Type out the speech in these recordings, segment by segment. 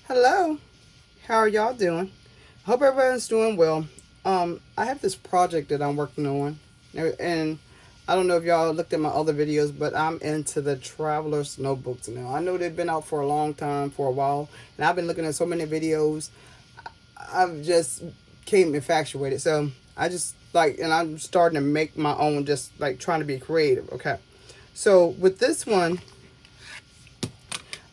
Hello, how are y'all doing? Hope everyone's doing well. I have this project that I'm working on, and I don't know if y'all looked at my other videos, but I'm into the Traveler's notebooks now. I know they've been out for a long time, for a while, and I've been looking at so many videos. I've just came infatuated, so I just like, and I'm starting to make my own, just like trying to be creative. Okay, so with this one,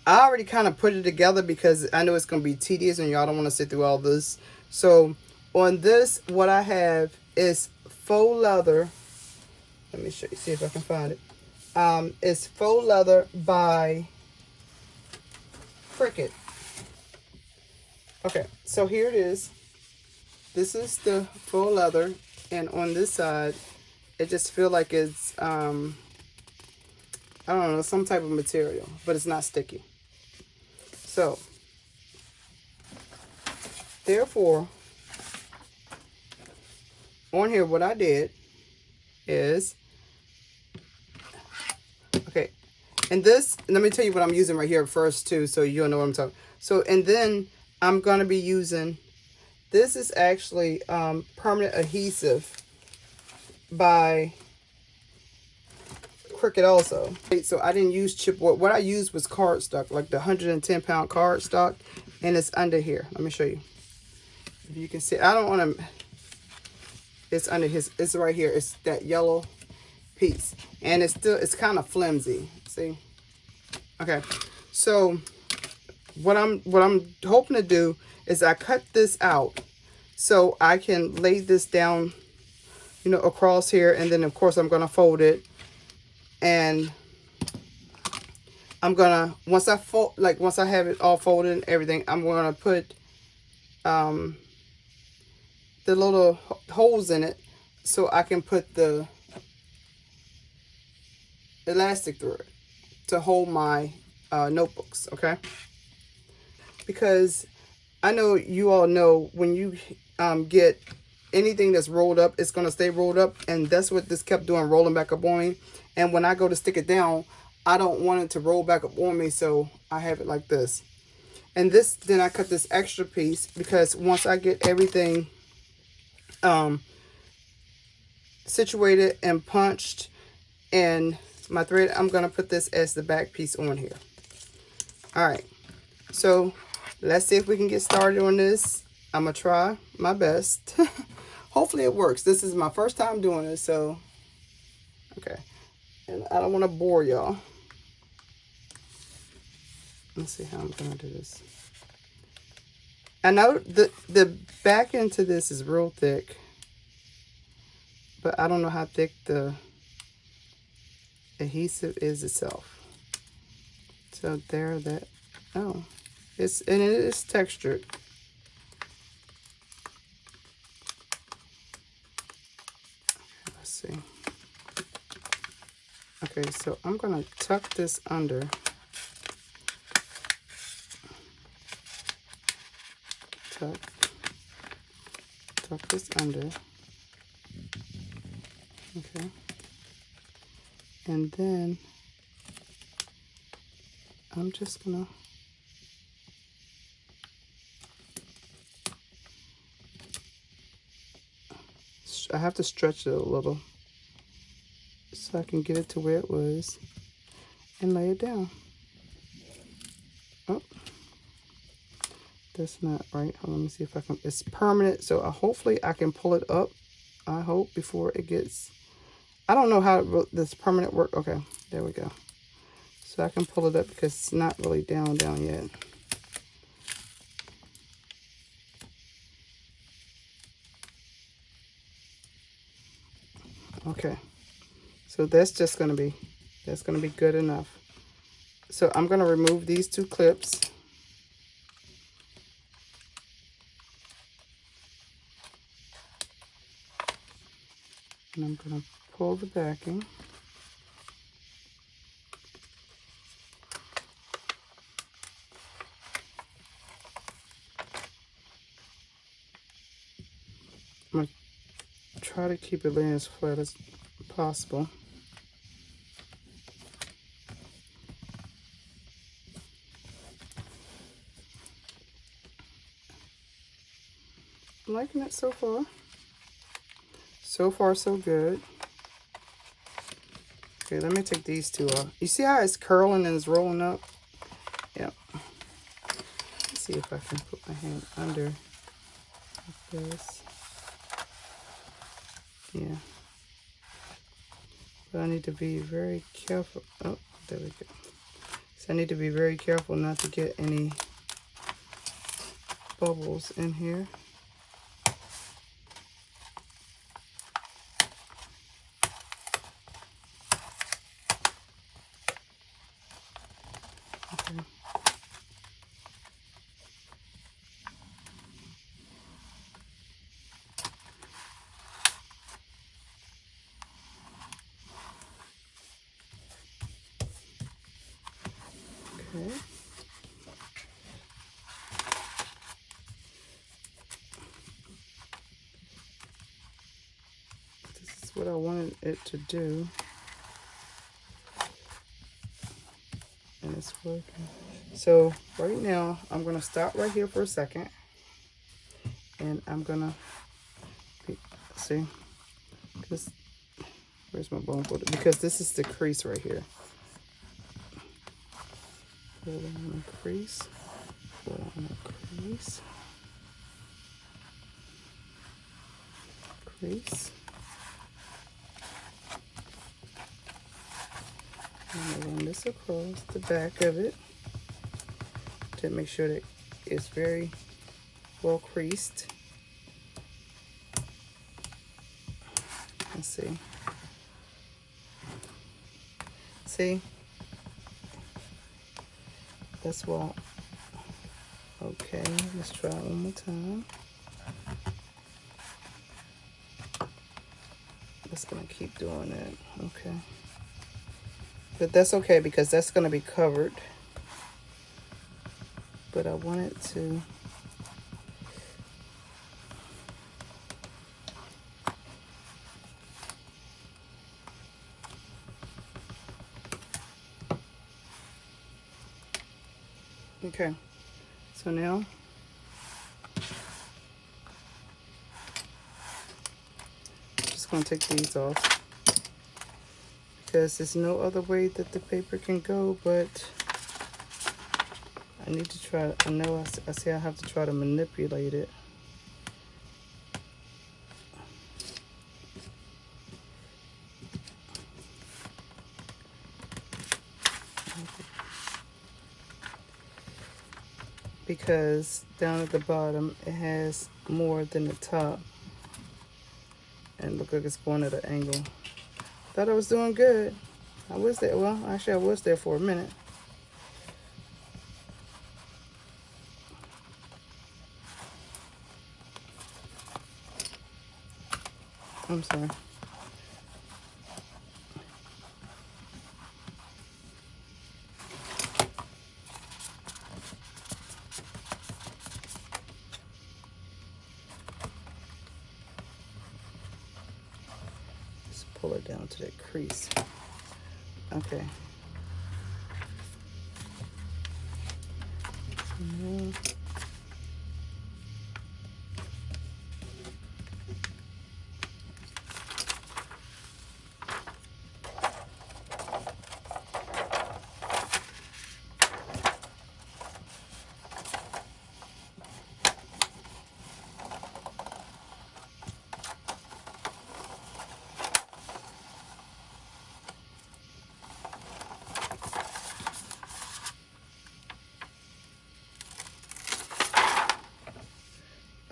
I already kind of put it together because I know it's going to be tedious and y'all don't want to sit through all this. So on this, what I have is faux leather. Let me show you, see if I can find it. It's faux leather by Cricket. Okay, so here it is. This is the faux leather, and on this side, it just feel like it's I don't know, some type of material, but it's not sticky. So therefore, on here, what I did is, okay, and this, let me tell you what I'm using right here first too, so you'll know what I'm talking. So, and then I'm going to be using, this is actually permanent adhesive by Cricket also. So I didn't use chipboard. What I used was cardstock, like the 110-pound cardstock, and it's under here. Let me show you. If you can see, I don't want to, it's under his, it's right here. It's that yellow piece, and it's still, it's kind of flimsy. See? Okay, so what I'm hoping to do is I cut this out so I can lay this down, you know, across here, and then of course I'm gonna fold it, and I'm gonna, once I fold, like once I have it all folded and everything, I'm gonna put the little holes in it so I can put the elastic through it to hold my notebooks. Okay, because I know you all know when you get anything that's rolled up, it's going to stay rolled up. And that's what this kept doing, rolling back up on me. And when I go to stick it down, I don't want it to roll back up on me. So I have it like this. And this, then I cut this extra piece because once I get everything situated and punched and my thread, I'm going to put this as the back piece on here. All right. So let's see if we can get started on this. I'm going to try my best. Hopefully it works. This is my first time doing it, so, okay. And I don't want to bore y'all. Let's see how I'm going to do this. I know the back end to this is real thick, but I don't know how thick the adhesive is itself. So there, that, oh, it's, and it is textured. Let's see. Okay, so I'm gonna tuck this under. Tuck this under. Okay. And then I'm just gonna I have to stretch it a little so I can get it to where it was and lay it down. Oh, that's not right. Let me see if I can, it's permanent, so hopefully I can pull it up, I hope, before it gets, I don't know how this permanent work. Okay, there we go. So I can pull it up because it's not really down yet. Okay, so that's just gonna be, that's gonna be good enough. So I'm gonna remove these two clips. And I'm gonna pull the backing. I'm gonna try to keep it laying as flat as possible. I'm liking it so far. So far, so good. Okay, let me take these two off. You see how it's curling and it's rolling up? Yep. Let's see if I can put my hand under like this. Yeah. But I need to be very careful. Oh, there we go. So I need to be very careful not to get any bubbles in here. Okay. Okay. This is what I wanted it to do. And it's working. So right now, I'm going to stop right here for a second. And I'm going to, see, because, where's my bone folder? Because this is the crease right here. Pull on the crease. Pull on the crease. Crease. I'm gonna run this across the back of it to make sure that it's very well creased. Let's see. See? That's why. Okay, let's try it one more time. Just gonna keep doing it. Okay. But that's okay because that's gonna be covered. But I want it to okay. So now I'm just gonna take these off because there's no other way that the paper can go, but I need to try. I know I see I have to try to manipulate it. Because down at the bottom it has more than the top. And look like it's going at an angle. Thought I was doing good. I was there. Well, actually I was there for a minute. I'm sorry. Pull it down to that crease. Okay.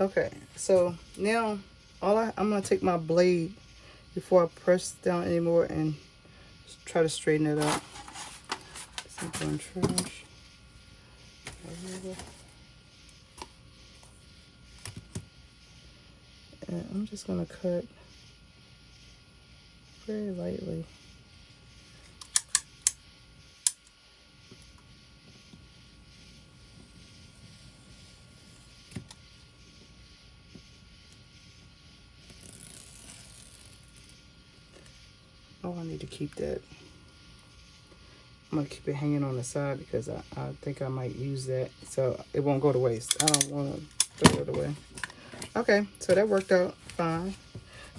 Okay, so now I'm gonna take my blade before I press down anymore and try to straighten it up. Something trash. And I'm just gonna cut very lightly. Oh, I need to keep that. I'm gonna keep it hanging on the side because I think I might use that so it won't go to waste. I don't want to throw it away. Okay, so that worked out fine.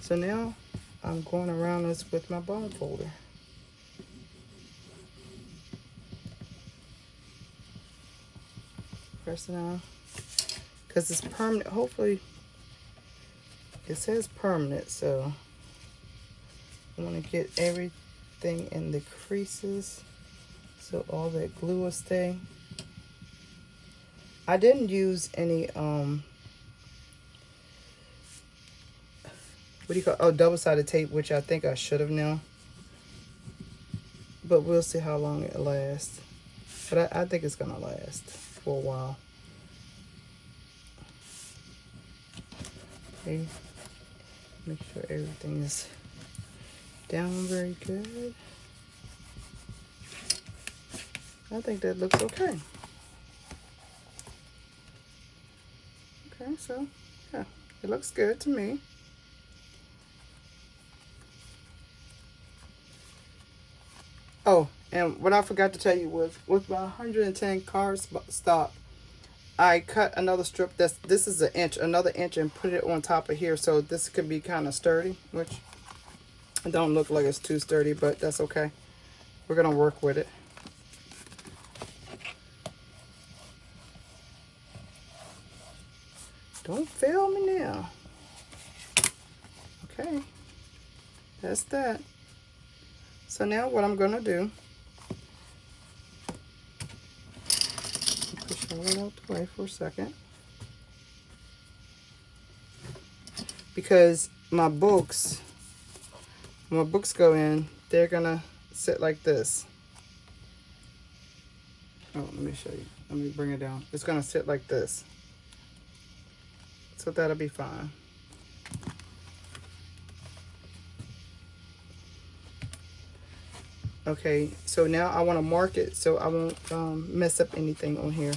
So now I'm going around this with my bone folder. Pressing on. Because it's permanent. Hopefully, it says permanent, so I want to get everything in the creases so all that glue will stay. I didn't use any what do you call, oh, double-sided tape, which I think I should have now, but we'll see how long it lasts. But I think it's gonna last for a while. Okay, make sure everything is down very good. I think that looks okay. Okay, so yeah, it looks good to me. Oh, and what I forgot to tell you was with my 110 card stock, I cut another strip this is an inch, another inch, and put it on top of here, so this could be kind of sturdy, which it don't look like it's too sturdy, but that's okay. We're gonna work with it. Don't fail me now. Okay, that's that. So now what I'm gonna do, push all that out the way for a second, because my books, when my books go in, they're gonna sit like this. Oh, let me show you. Let me bring it down. It's gonna sit like this. So that'll be fine. Okay, so now I want to mark it so I won't mess up anything on here.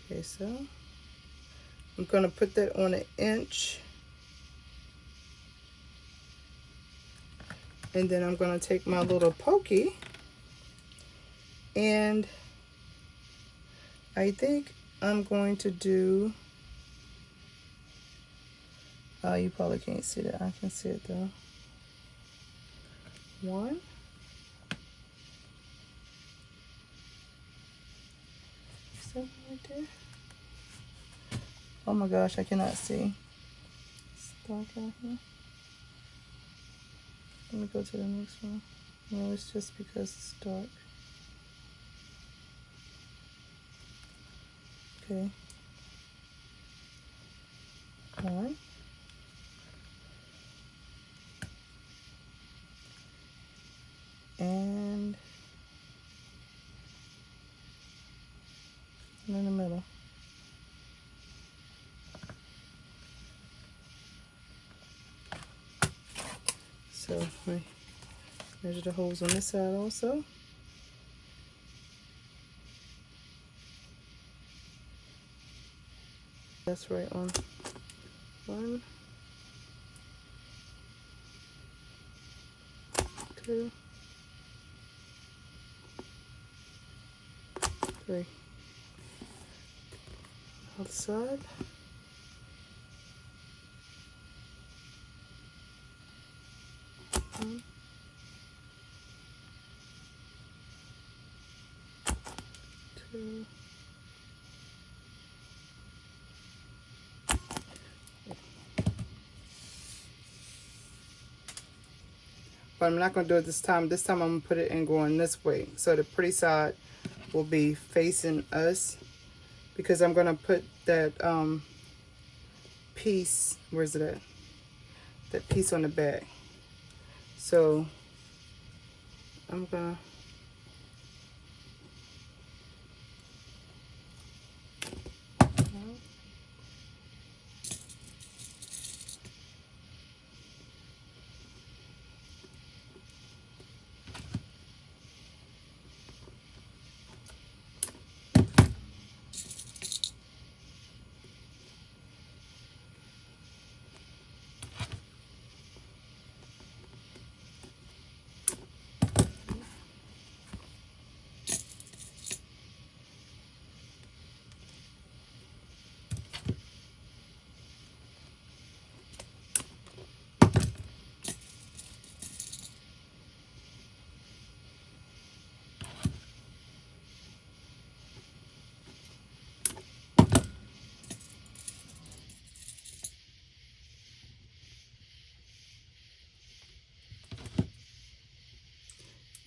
Okay, so I'm gonna put that on an inch. And then I'm gonna take my little pokey, and I think I'm going to do, oh, you probably can't see that. I can see it though. One. Something right there. Oh my gosh, I cannot see. It's dark out here. Let me go to the next one. No, it's just because it's dark. Okay. All right. And in the middle. So we measure the holes on this side also. That's right on 1, 2, 3. Other side. One, 2. But I'm not going to do it this time. This time I'm going to put it in going this way. So the pretty side will be facing us, because I'm going to put that piece, where's it at? That piece on the back. So I'm going to,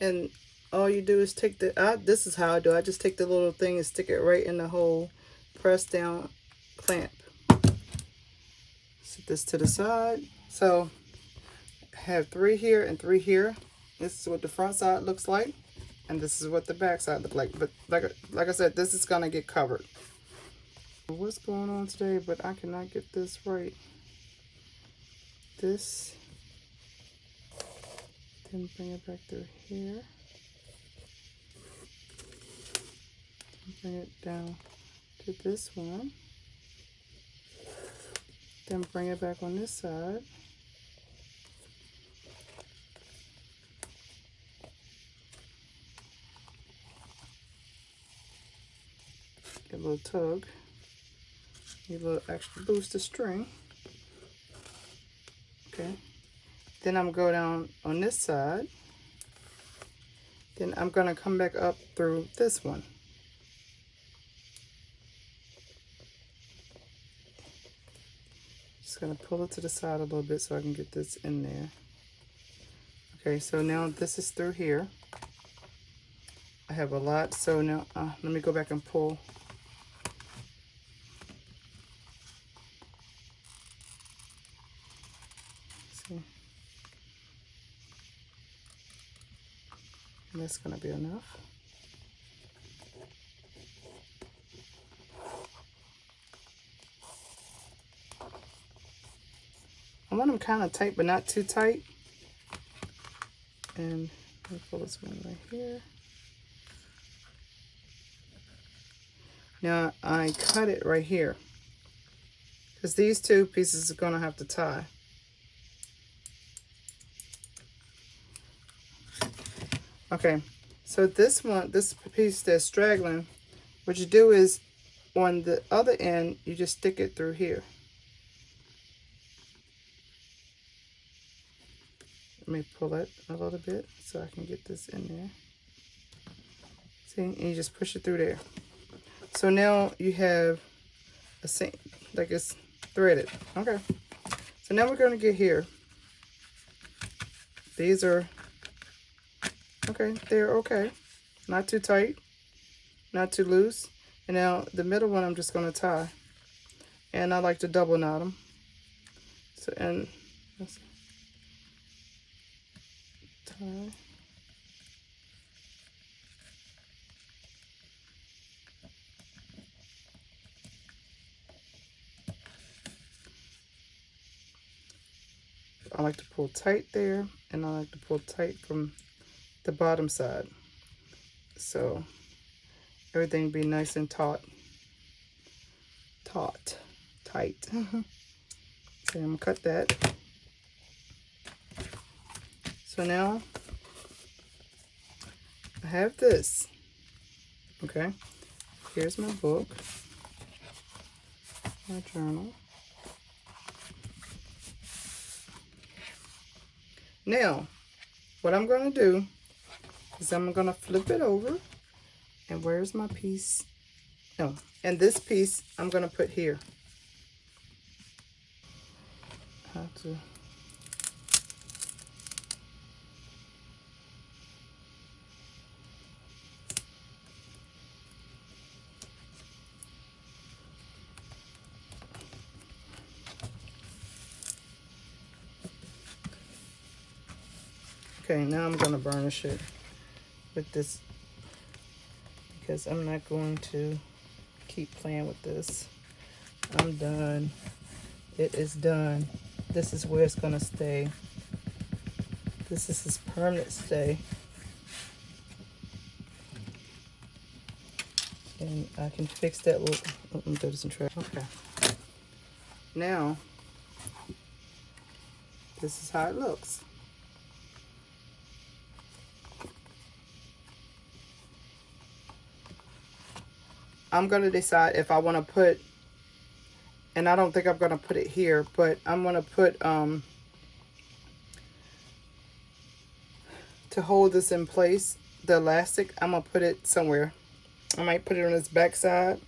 And all you do is take the, this is how I do. I just take the little thing and stick it right in the hole, press down, clamp. Set this to the side. So I have 3 here and 3 here. This is what the front side looks like, and this is what the back side looks like. But like I said, this is gonna get covered. What's going on today? But I cannot get this right. This, then bring it back through here. Bring it down to this one. Then bring it back on this side. Get a little tug. Need a little extra boost of string. Okay. Then I'm going to go down on this side. Then I'm going to come back up through this one. Just going to pull it to the side a little bit so I can get this in there. Okay, so now this is through here. I have a lot, so now let me go back and pull. See, and that's going to be enough. I want them kind of tight, but not too tight. And let me pull this one right here. Now I cut it right here, because these 2 pieces are going to have to tie. Okay, so this one, this piece that's straggling, what you do is on the other end, you just stick it through here. Let me pull it a little bit so I can get this in there. See, and you just push it through there. So now you have a same, like it's threaded. Okay. So now we're going to get here. These are, okay, they're okay. Not too tight, not too loose. And now the middle one I'm just going to tie. And I like to double knot them. So, and let's tie. I like to pull tight there, and I like to pull tight from the bottom side. So everything be nice and tight. So I'm gonna cut that. So now I have this. Okay, here's my book, my journal. Now, what I'm going to do is I'm going to flip it over. And where's my piece? No, and this piece I'm going to put here. How to... Okay, now I'm going to burnish it with this, because I'm not going to keep playing with this. I'm done. It is done. This is where it's going to stay. This is its permanent stay. And I can fix that little, let me throw this in trash. Okay. Now, this is how it looks. I'm going to decide if I want to put, and I don't think I'm going to put it here, but I'm going to put, to hold this in place, the elastic, I'm going to put it somewhere. I might put it on its back side.